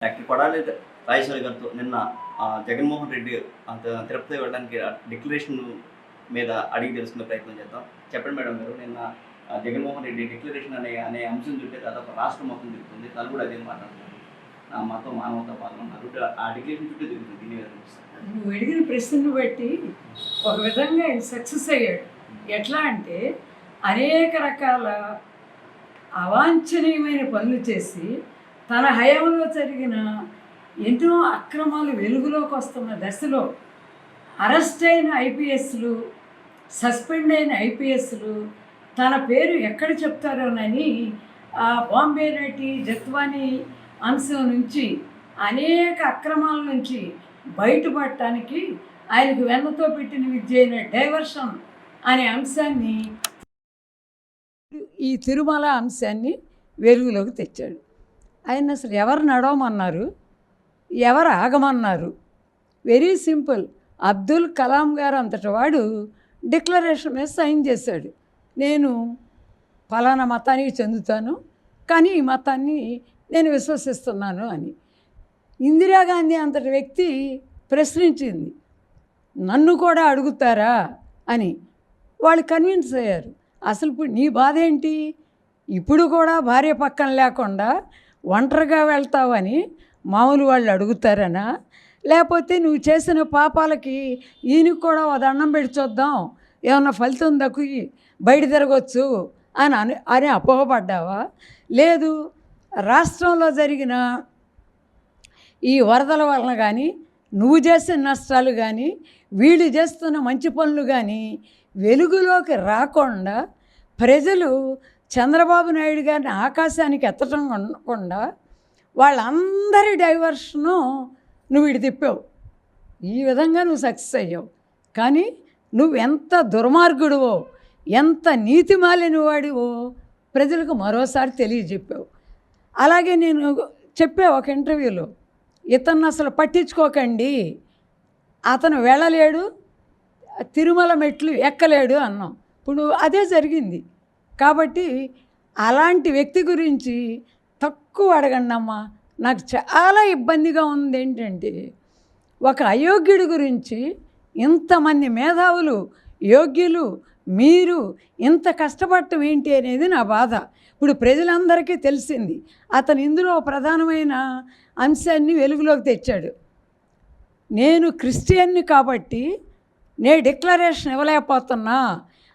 Doctor Kodali Rajeshwari గారితో నిన్న జగన్మోహన్ రెడ్డి తిరుపతి వెళ్ళడానికి డిక్లరేషన్ మీద అడిగి తెలుసుకునే ప్రయత్నం చేద్దాం. చెప్పండి మేడం గారు, నిన్న జగన్మోహన్ రెడ్డి డిక్లరేషన్ అనే అంశం చుట్టే దాదాపు రాష్ట్రం మొత్తం తిరుగుతుంది. తను కూడా అదే మాట్లాడుతున్నారు. మతం మానవతా పాలన అన్నారు. ఆ డిక్లరేషన్ చుట్టూ తిరుగుతుంది. దీని మీద నువ్వు అడిగిన ప్రశ్నను బట్టి ఒక విధంగా సక్సెస్ అయ్యాడు. ఎట్లా అంటే అనేక రకాల అవాంఛనీయమైన పనులు చేసి తన హయాంలో జరిగిన ఎన్నో అక్రమాలు వెలుగులోకి వస్తున్న దశలో అరెస్ట్ అయిన ఐపీఎస్లు, సస్పెండ్ అయిన ఐపీఎస్లు తన పేరు ఎక్కడ చెప్తారోనని బాంబే నటి జత్వానీ అంశం నుంచి అనేక అక్రమాల నుంచి బయటపడటానికి ఆయనకు వెన్నతో పెట్టిన విద్య అయిన డైవర్షన్ అనే అంశాన్ని, ఈ తిరుమల అంశాన్ని వెలుగులోకి తెచ్చాడు. ఆయన అసలు ఎవరు నడవమన్నారు, ఎవరు ఆగమన్నారు? Very simple. అబ్దుల్ కలాం గారు అంతటి వాడు డిక్లరేషన్ మీద సైన్ చేశాడు. నేను ఫలానా మతానికి చెందుతాను, కానీ ఈ మతాన్ని నేను విశ్వసిస్తున్నాను అని. ఇందిరాగాంధీ అంతటి వ్యక్తి ప్రశ్నించింది, నన్ను కూడా అడుగుతారా అని. వాళ్ళు కన్విన్స్ అయ్యారు. అసలు ఇప్పుడు నీ బాధ ఏంటి? ఇప్పుడు కూడా భార్య పక్కన లేకుండా ఒంటరిగా వెళ్తావని మామూలు వాళ్ళు అడుగుతారనా? లేకపోతే నువ్వు చేసిన పాపాలకి ఈయనకి కూడా ఓ దండం పెట్టి చూద్దాం, ఏమన్నా ఫలితం దక్కి బయట తిరగవచ్చు అని అపోహపడ్డావా? లేదు, రాష్ట్రంలో జరిగిన ఈ వరదల వలన కానీ, నువ్వు చేసిన నష్టాలు కానీ, వీళ్ళు చేస్తున్న మంచి పనులు కానీ వెలుగులోకి రాకుండా ప్రజలు చంద్రబాబు నాయుడు గారిని ఆకాశానికి ఎత్తడం ఉండకుండా వాళ్ళందరి డైవర్షను నువ్వు ఇటు తిప్పావు. ఈ విధంగా నువ్వు సక్సెస్ అయ్యావు. కానీ నువ్వు ఎంత దుర్మార్గుడివో, ఎంత నీతిమాలిన వాడివో ప్రజలకు మరోసారి తెలియజెప్పావు. అలాగే నేను చెప్పా ఒక ఇంటర్వ్యూలో, ఇతన్ని అసలు పట్టించుకోకండి, అతను వెళ్ళలేడు, తిరుమల మెట్లు ఎక్కలేడు అన్నాం. ఇప్పుడు అదే జరిగింది. కాబట్టి అలాంటి వ్యక్తి గురించి తక్కువ అడగండి అమ్మా. నాకు చాలా ఇబ్బందిగా ఉంది ఏంటంటే, ఒక అయోగ్యుడి గురించి ఇంతమంది మేధావులు, యోగ్యులు, మీరు ఇంత కష్టపడటం ఏంటి అనేది నా బాధ. ఇప్పుడు ప్రజలందరికీ తెలిసింది. అతను ఇందులో ప్రధానమైన అంశాన్ని వెలుగులోకి తెచ్చాడు. నేను క్రిస్టియన్ని కాబట్టి నేను డిక్లరేషన్ ఇవ్వలేకపోతున్నా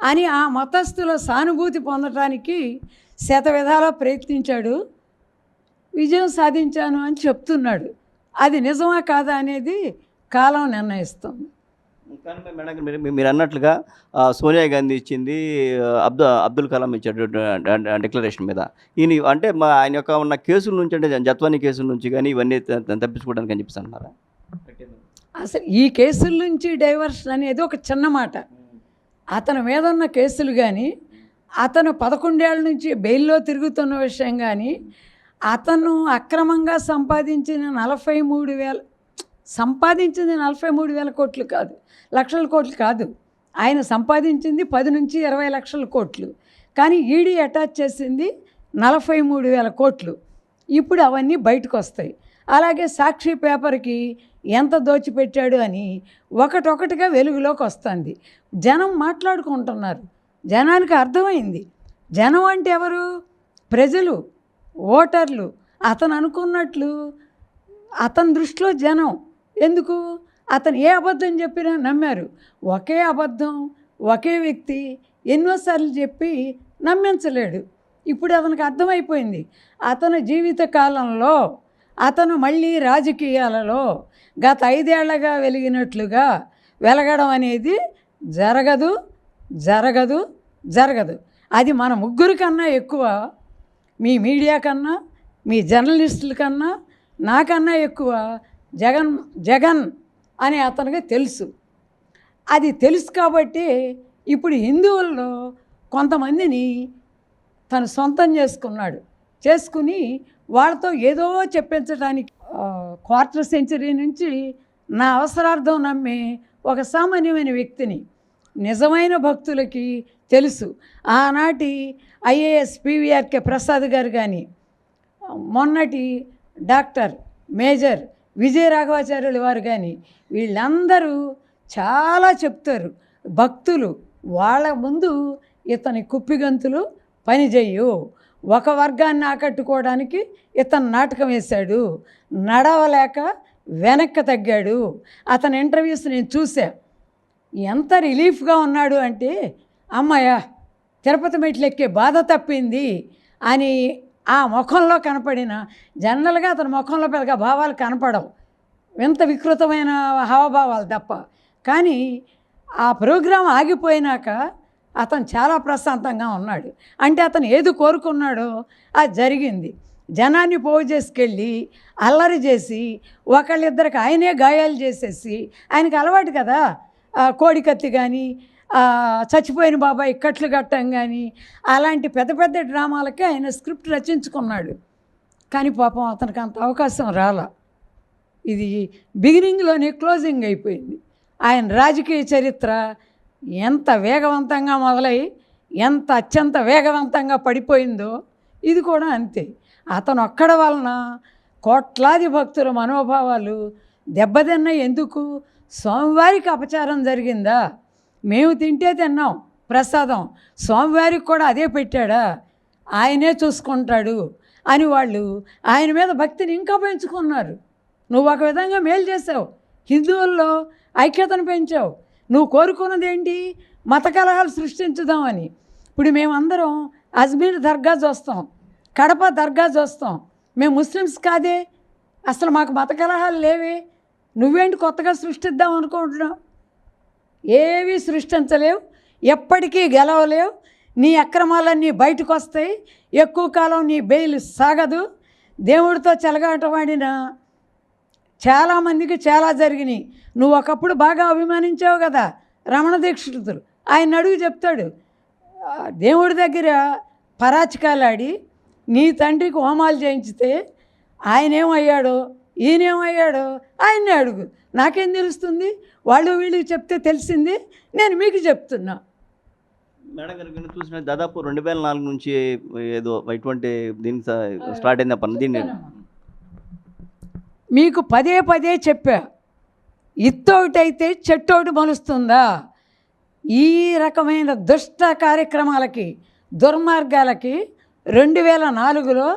అని ఆ మతస్థుల సానుభూతి పొందడానికి శతవిధాలా ప్రయత్నించాడు. విజయం సాధించాను అని చెప్తున్నాడు. అది నిజమా కాదా అనేది కాలం నిర్ణయిస్తుంది. కానీ మేడం, మీరు అన్నట్లుగా సోనియా గాంధీ ఇచ్చింది, అబ్దుల్ కలాం ఇచ్చాడు డిక్లరేషన్ మీద. ఈయన అంటే ఆయన యొక్క ఉన్న కేసుల నుంచి, అంటే జత్వానీ కేసుల నుంచి కానీ ఇవన్నీ తప్పించుకోవడానికి అని చెప్పేసి అన్నారా? అసలు ఈ కేసుల నుంచి డైవర్షన్ అనేది ఒక చిన్న మాట. అతని మీద ఉన్న కేసులు కానీ, అతను 11 ఏళ్ళ నుంచి బెయిల్లో తిరుగుతున్న విషయం కానీ, అతను అక్రమంగా సంపాదించిన 43,000 కోట్లు కాదు, లక్షల కోట్లు కాదు. ఆయన సంపాదించింది 10 నుంచి 20 లక్షల కోట్లు. కానీ ఈడీ అటాచ్ చేసింది 43,000 కోట్లు. ఇప్పుడు అవన్నీ బయటకు వస్తాయి. అలాగే సాక్షి పేపర్కి ఎంత దోచిపెట్టాడు అని ఒకటొకటిగా వెలుగులోకి వస్తుంది. జనం మాట్లాడుకుంటున్నారు. జనానికి అర్థమైంది. జనం అంటే ఎవరు? ప్రజలు, ఓటర్లు. అతను అనుకున్నట్లు అతని దృష్టిలో జనం ఎందుకు? అతను ఏ అబద్ధం చెప్పినా నమ్మారు. ఒకే అబద్ధం ఒకే వ్యక్తి ఎన్నోసార్లు చెప్పి నమ్మించలేడు. ఇప్పుడు అతనికి అర్థమైపోయింది. అతని జీవిత కాలంలో అతను మళ్ళీ రాజకీయాలలో గత 5 ఏళ్లగా వెలిగినట్లుగా వెలగడం అనేది జరగదు, జరగదు, జరగదు. అది మన ముగ్గురు కన్నా ఎక్కువ, మీ మీడియా కన్నా, మీ జర్నలిస్టుల కన్నా, నాకన్నా ఎక్కువ జగన్ అని అతనికి తెలుసు. అది తెలుసు కాబట్టి ఇప్పుడు హిందువుల్లో కొంతమందిని తను సొంతం చేసుకుని వాళ్ళతో ఏదో చెప్పించడానికి 1/4 సెంచరీ నుంచి నా అవసరార్థం నమ్మే ఒక సామాన్యమైన వ్యక్తిని నిజమైన భక్తులకి తెలుసు. ఆనాటి ఐఏఎస్ పివిఆర్కే ప్రసాద్ గారు కానీ, మొన్నటి డాక్టర్ మేజర్ విజయ రాఘవాచార్యుల వారు కానీ వీళ్ళందరూ చాలా చెప్తారు. భక్తులు వాళ్ళ ముందు ఇతని కుప్పిగంతులు పనిచేయు. ఒక వర్గాన్ని ఆకట్టుకోవడానికి ఇతను నాటకం వేశాడు, నడవలేక వెనక్కి తగ్గాడు. అతని ఇంటర్వ్యూస్ నేను చూసా. ఎంత రిలీఫ్గా ఉన్నాడు అంటే, అమ్మయ్య తిరుపతి మెట్లు ఎక్కే బాధ తప్పింది అని ఆ ముఖంలో కనపడిన, జనరల్గా అతని ముఖంలో పెద్దగా భావాలు కనపడవు, ఎంత వికృతమైన హావభావాలు తప్ప. కానీ ఆ ప్రోగ్రాం ఆగిపోయినాక అతను చాలా ప్రశాంతంగా ఉన్నాడు. అంటే అతను ఏది కోరుకున్నాడో అది జరిగింది. జనాన్ని పోగు చేసుకెళ్ళి అల్లరి చేసి ఒకళ్ళిద్దరికి ఆయనే గాయాలు చేసేసి, ఆయనకి అలవాటు కదా కోడికత్తి కానీ చచ్చిపోయిన బాబాయ్ కట్లు కట్టం కానీ అలాంటి పెద్ద పెద్ద డ్రామాలకి ఆయన స్క్రిప్ట్ రచించుకున్నాడు. కానీ పాపం అతనికి అంత అవకాశం రాలా. ఇది బిగినింగ్లోనే క్లోజింగ్ అయిపోయింది. ఆయన రాజకీయ చరిత్ర ఎంత వేగవంతంగా మొదలై ఎంత అత్యంత వేగవంతంగా పడిపోయిందో ఇది కూడా అంతే. అతను ఒక్కడ వలన కోట్లాది భక్తుల మనోభావాలు దెబ్బతిన్నాయి. ఎందుకు? స్వామివారికి అపచారం జరిగిందా? మేము తింటే తిన్నాం ప్రసాదం, స్వామివారికి కూడా అదే పెట్టాడా? ఆయనే చూసుకుంటాడు అని వాళ్ళు ఆయన మీద భక్తిని ఇంకా పెంచుకున్నారు. నువ్వు ఒక విధంగా మేలు చేసావు, హిందువుల్లో ఐక్యతను పెంచావు. నువ్వు కోరుకున్నది ఏంటి? మత కలహాలు సృష్టించుదామని. ఇప్పుడు మేమందరం అజ్మీర్ దర్గా చూస్తాం, కడప దర్గా చూస్తాం. మేము ముస్లిమ్స్ కాదే, అసలు మాకు మత కలహాలు లేవే. నువ్వేంటి కొత్తగా సృష్టిద్దాం అనుకుంటున్నావు? ఏవి సృష్టించలేవు, ఎప్పటికీ గెలవలేవు. నీ అక్రమాలన్నీ బయటకు వస్తాయి. ఎక్కువ కాలం నీ బెయిల్ సాగదు. దేవుడితో చెలగాటమాడిన చాలామందికి చాలా జరిగినాయి. నువ్వు ఒకప్పుడు బాగా అభిమానించావు కదా రమణ దీక్షితులు, ఆయన అడుగు చెప్తాడు. దేవుడి దగ్గర పరాచికాలాడి నీ తండ్రికి హోమాలు చేయించితే ఆయనేమయ్యాడో ఈయనేమయ్యాడో ఆయన్నే అడుగు. నాకేం తెలుస్తుంది? వాళ్ళు వీళ్ళు చెప్తే తెలిసింది, నేను మీకు చెప్తున్నా. మేడం గారు కనుక చూసిన దాదాపు 2004 నుంచి ఏదో ఇటువంటి దీనికి స్టార్ట్ అయింది పని. దీన్ని మీకు పదే పదే చెప్పా, ఇత్తోటైతే చెట్టోటి మలుస్తుందా? ఈ రకమైన దుష్ట కార్యక్రమాలకి దుర్మార్గాలకి 2004లో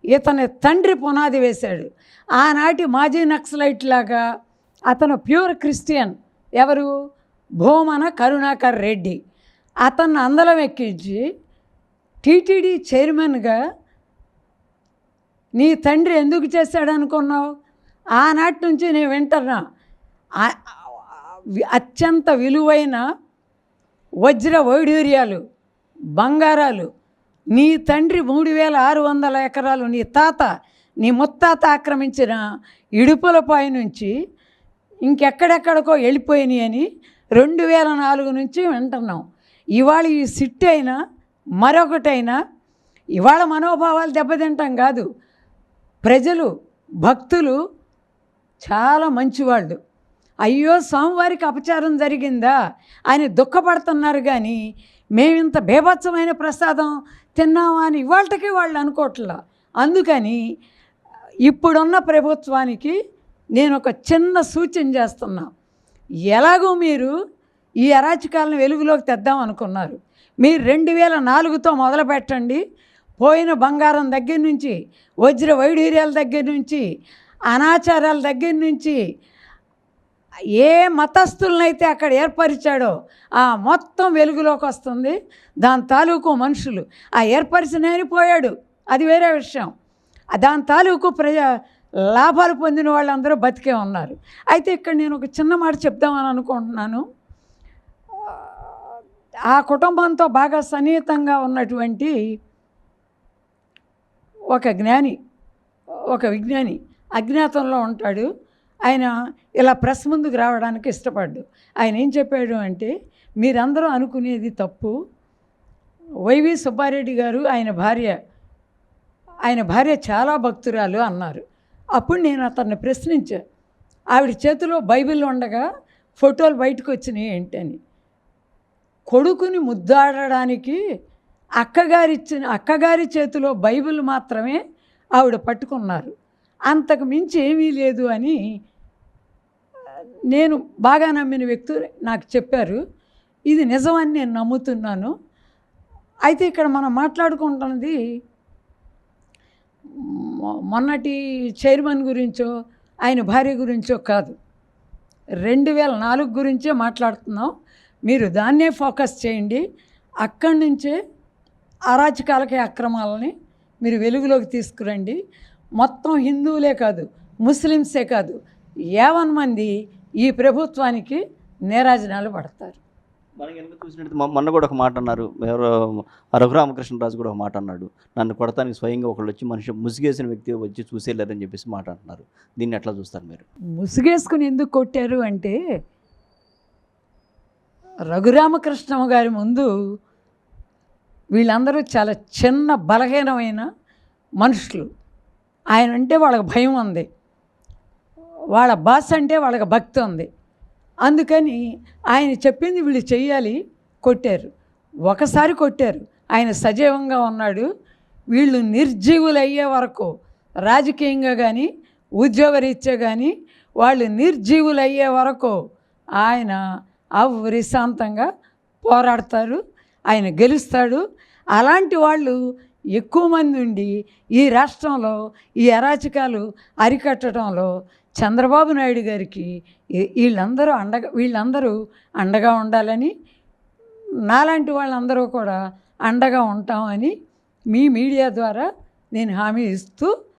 ఇతని తండ్రి పునాది వేశాడు. ఆనాటి మాజీ నక్సలైట్ లాగా అతను ప్యూర్ క్రిస్టియన్. ఎవరు? భూమన కరుణాకర్ రెడ్డి. అతన్ని అందలం ఎక్కించి టీటీడీ చైర్మన్గా నీ తండ్రి ఎందుకు చేశాడనుకున్నావు? ఆనాటి నుంచి నేను వింటున్నా. అత్యంత విలువైన వజ్ర వైడూర్యాలు బంగారాలు నీ తండ్రి 3600 ఎకరాలు నీ తాత నీ ముత్తాత ఆక్రమించిన ఇడుపులపై నుంచి ఇంకెక్కడెక్కడికో వెళ్ళిపోయినాయి అని 2004 నుంచి వింటున్నాం. ఇవాళ ఈ సిట్ అయినా మరొకటైనా ఇవాళ మనోభావాలు దెబ్బతింటాం కాదు. ప్రజలు భక్తులు చాలా మంచివాళ్ళు. అయ్యో స్వామివారికి అపచారం జరిగిందా అని దుఃఖపడుతున్నారు. కానీ మేమింత బేభత్సమైన ప్రసాదం తిన్నామా అని ఇవాళకి వాళ్ళు అనుకోవట్లా. అందుకని ఇప్పుడున్న ప్రభుత్వానికి నేను ఒక చిన్న సూచన చేస్తున్నా. ఎలాగో మీరు ఈ అరాచకాలను వెలుగులోకి తెద్దాం అనుకున్నారు. మీరు 2004తో మొదలు పెట్టండి. పోయిన బంగారం దగ్గర నుంచి, వజ్ర వైడూర్యాల దగ్గర నుంచి, అనాచారాల దగ్గర నుంచి ఏ మతస్థులనైతే అక్కడ ఏర్పరిచాడో ఆ మొత్తం వెలుగులోకి వస్తుంది. దాని తాలూకు మనుషులు ఆ ఏర్పరిచినని పోయాడు, అది వేరే విషయం. దాని తాలూకు లాభాలు పొందిన వాళ్ళందరూ బతికే ఉన్నారు. అయితే ఇక్కడ నేను ఒక చిన్న మాట చెప్దామని అనుకుంటున్నాను. ఆ కుటుంబంతో బాగా సన్నిహితంగా ఉన్నటువంటి ఒక జ్ఞాని, ఒక విజ్ఞాని అజ్ఞాతంలో ఉంటాడు. ఆయన ఇలా ప్రెస్ ముందుకు రావడానికి ఇష్టపడ్డు. ఆయన ఏం చెప్పాడు అంటే, మీరందరూ అనుకునేది తప్పు. వైవి సుబ్బారెడ్డి గారు ఆయన భార్య చాలా భక్తురాలు అన్నారు. అప్పుడు నేను అతన్ని ప్రశ్నించా, ఆవిడ చేతిలో బైబిల్ ఉండగా ఫోటోలు బయటకు వచ్చినాయి ఏంటని. కొడుకుని ముద్దాడడానికి అక్కగారి చేతిలో బైబిల్ మాత్రమే ఆవిడ పట్టుకున్నారు. అంతకు మించి ఏమీ లేదు అని నేను బాగా నమ్మిన వ్యక్తులు నాకు చెప్పారు. ఇది నిజమని నేను నమ్ముతున్నాను. అయితే ఇక్కడ మనం మాట్లాడుకుంటున్నది మొన్నటి చైర్మన్ గురించో ఆయన భార్య గురించో కాదు, 2004 గురించే మాట్లాడుతున్నాం. మీరు దాన్నే ఫోకస్ చేయండి. అక్కడి నుంచే అరాచకాలకి అక్రమాలని మీరు వెలుగులోకి తీసుకురండి. మొత్తం హిందువులే కాదు, ముస్లిమ్సే కాదు, 50 మంది ఈ ప్రభుత్వానికి నీరాజనాలు పడతారు. మనం కనుక చూసినట్టు మొన్న కూడా ఒక మాట అన్నారు, ఎవరో రఘురామకృష్ణరాజు కూడా ఒక మాట అన్నాడు, నన్ను కొడతానికి స్వయంగా ఒకళ్ళు వచ్చి మనిషి ముసిగేసిన వ్యక్తి వచ్చి చూసేలేరని చెప్పేసి మాట అంటున్నారు. దీన్ని ఎట్లా చూస్తారు మీరు? ముసుగేసుకుని ఎందుకు కొట్టారు అంటే, రఘురామకృష్ణ గారి ముందు వీళ్ళందరూ చాలా చిన్న బలహీనమైన మనుషులు. ఆయన అంటే వాళ్ళకి భయం ఉంది, వాళ్ళ బాస్ అంటే వాళ్ళకి భక్తి ఉంది. అందుకని ఆయన చెప్పింది వీళ్ళు చెయ్యాలి, కొట్టారు. ఒకసారి కొట్టారు, ఆయన సజీవంగా ఉన్నాడు. వీళ్ళు నిర్జీవులు అయ్యే వరకు రాజకీయంగా కానీ ఉద్యోగరీత్యా కానీ వాళ్ళు నిర్జీవులు అయ్యే వరకు ఆయన అవిశ్రాంతంగా పోరాడతారు, ఆయన గెలుస్తాడు. అలాంటి వాళ్ళు ఎక్కువ మంది ఉండి ఈ రాష్ట్రంలో ఈ అరాచకాలు అరికట్టడంలో చంద్రబాబు నాయుడు గారికి వీళ్ళందరూ అండగా ఉండాలని, నాలాంటి వాళ్ళందరూ కూడా అండగా ఉంటామని మీ మీడియా ద్వారా నేను హామీ ఇస్తూ